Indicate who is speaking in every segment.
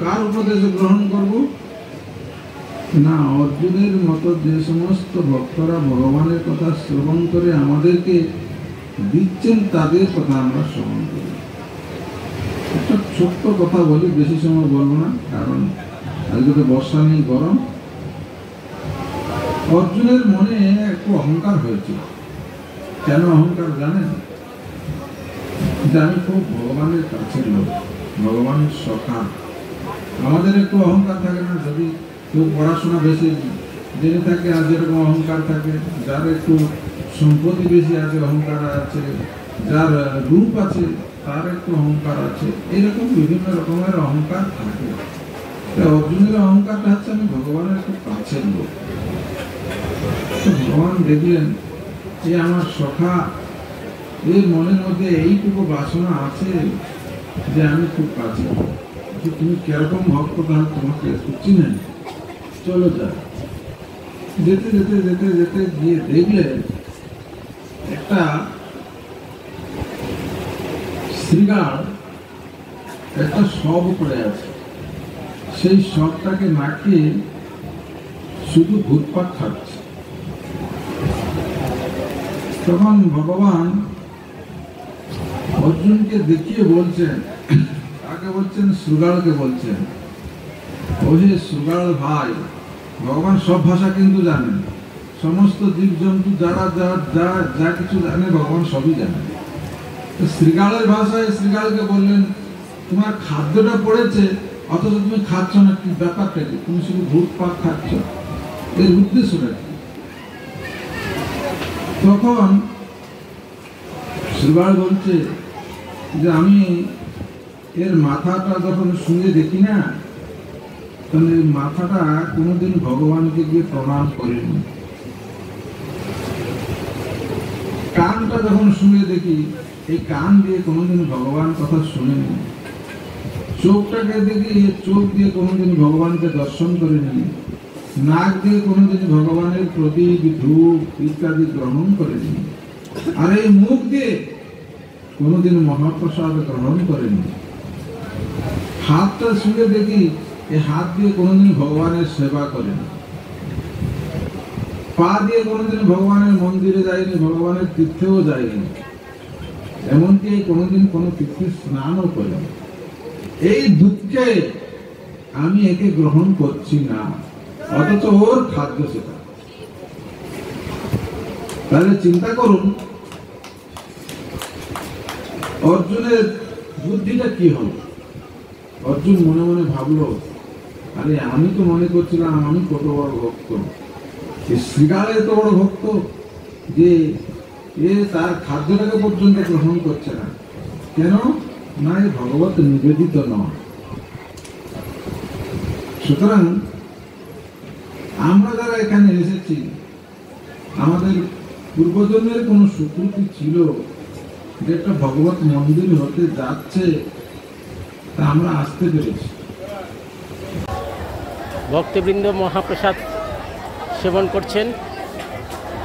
Speaker 1: কার উপদেশ গ্রহণ করব না অর্জুনের মতো যে সমস্ত ভক্তরা ভগবানের কথা শ্রবণ করে আমাদেরকে দিচ্ছেন তাদের কথা আমরা শ্রবণ করি। একটা ছোট্ট কথা বলি, বেশি সময় বলবো না, কারণ আজকে তো বর্ষা নেই, গরম। অর্জুনের মনে একটু অহংকার হয়েছিল। কেন অহংকার জানেন? যে আমি খুব ভগবানের কাছের লোক, ভগবানের সখা। আমাদের একটু অহংকার থাকে না? যদি কেউ পড়াশোনা বেশি জেনে থাকে আর যেরকম অহংকার থাকে, যার একটু সম্পত্তি বেশি আছে অহংকার আছে, যার রূপ আছে তার একটু অহংকার আছে, এইরকম বিভিন্ন রকমের অহংকার থাকে। অর্জুনের অহংকারটা হচ্ছে আমি ভগবানের খুব কাছের লোক। ভগবান দেখলেন যে আমার সখা, এর মনের মধ্যে এইটুকু বাসনা আছে যে আমি খুব কাছে, তুমি কিরকম ভক্ত তাহলে তোমাকে চিনেন, চলো যা। যেতে যেতে যেতে যেতে গিয়ে দেখলে একটা শ্রীগাল একটা শব পড়ে আছে, সেই শবটাকে নাকি শুধু ঘুরপাক খাচ্ছে। তখন ভগবান অর্জুনকে দেখিয়ে বলছেন, তাকে বলছেন শ্রীগালকে বলছেন, ওহে শ্রীগাল ভাই, ভগবান সব ভাষা কিন্তু জানেন, সমস্ত জীবজন্তু যারা যা যা যা কিছু জানে ভগবান সবই জানেন। শ্রীগালের ভাষায় শ্রীগালকে বললেন, তোমার খাদ্যটা পড়েছে অথচ তুমি খাচ্ছ না, কি ব্যাপারটা কি? তুমি শুধু ঘুরপাক খাচ্ছ, এর উদ্দেশ্যটা কি? তখন শ্রীবাল বলছে যে আমি এর মাথাটা যখন শুয়ে দেখি না, তাহলে এই মাথাটা কোনোদিন ভগবানকে গিয়ে প্রণাম করেনি। কানটা যখন শুয়ে দেখি, এই কান দিয়ে কোনোদিন ভগবান কথা শুনেনি। চোখটাকে দেখি, চোখ দিয়ে কোনোদিন ভগবানকে দর্শন করেনি। নাক দিয়ে কোনোদিন ভগবানের প্রদীপ ধূপ ইত্যাদি গ্রহণ করেনি। আর এই মুখ দিয়ে কোনোদিন মহাপ্রসাদ গ্রহণ করেনি। হাতটা শুয়ে দেখি, এই হাত দিয়ে কোনোদিন ভগবানের সেবা করেনি। পা দিয়ে কোনোদিন ভগবানের মন্দিরে যায়নি, ভগবানের তীর্থেও যায়নি, এমনকি কোনোদিন কোনো তীর্থে স্নানও করেনি। এই দুঃখে আমি একে গ্রহণ করছি না, অথচ ওর খাদ্য সেটা। তাহলে চিন্তা করুন অর্জুনের বুদ্ধিটা কি হলো। অর্জুন মনে মনে ভাবলো, আরে আমি তো মনে করছিলাম আমি কত বড় ভক্ত, শ্রীকাল এত বড় ভক্ত যে এ তার খাদ্যটাকে পর্যন্ত গ্রহণ করছে না। কেন না, এ ভগবত নিবেদিত নয়। সুতরাং আমরা যারা এখানে এসেছি, আমাদের পূর্বজন্মের কোন সুকৃতি ছিল যে একটা ভগবত মন্দির হতে যাচ্ছে, তা আমরা আসতে পেরেছি।
Speaker 2: ভক্তবৃন্দ মহাপ্রসাদ সেবন করছেন।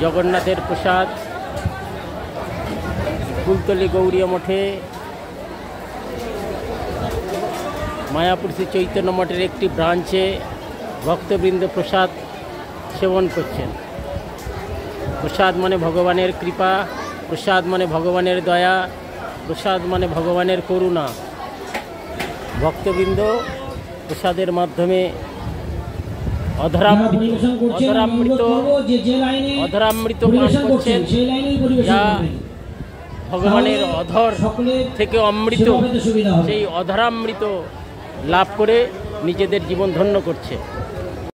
Speaker 2: জগন্নাথের প্রসাদ ফুলতলি গৌরীয় মঠে, মায়াপুর শ্রী চৈতন্য মঠের একটি ব্রাঞ্চে ভক্তবৃন্দ প্রসাদ সেবন করছেন। প্রসাদ মানে ভগবানের কৃপা, প্রসাদ মানে ভগবানের দয়া, প্রসাদ মানে ভগবানের করুণা। ভক্তবৃন্দ প্রসাদের মাধ্যমে অধরামৃত পান করছেন, যা ভগবানের অধর থেকে অমৃত, সেই অধরামৃত লাভ করে নিজেদের জীবন ধন্য করছে।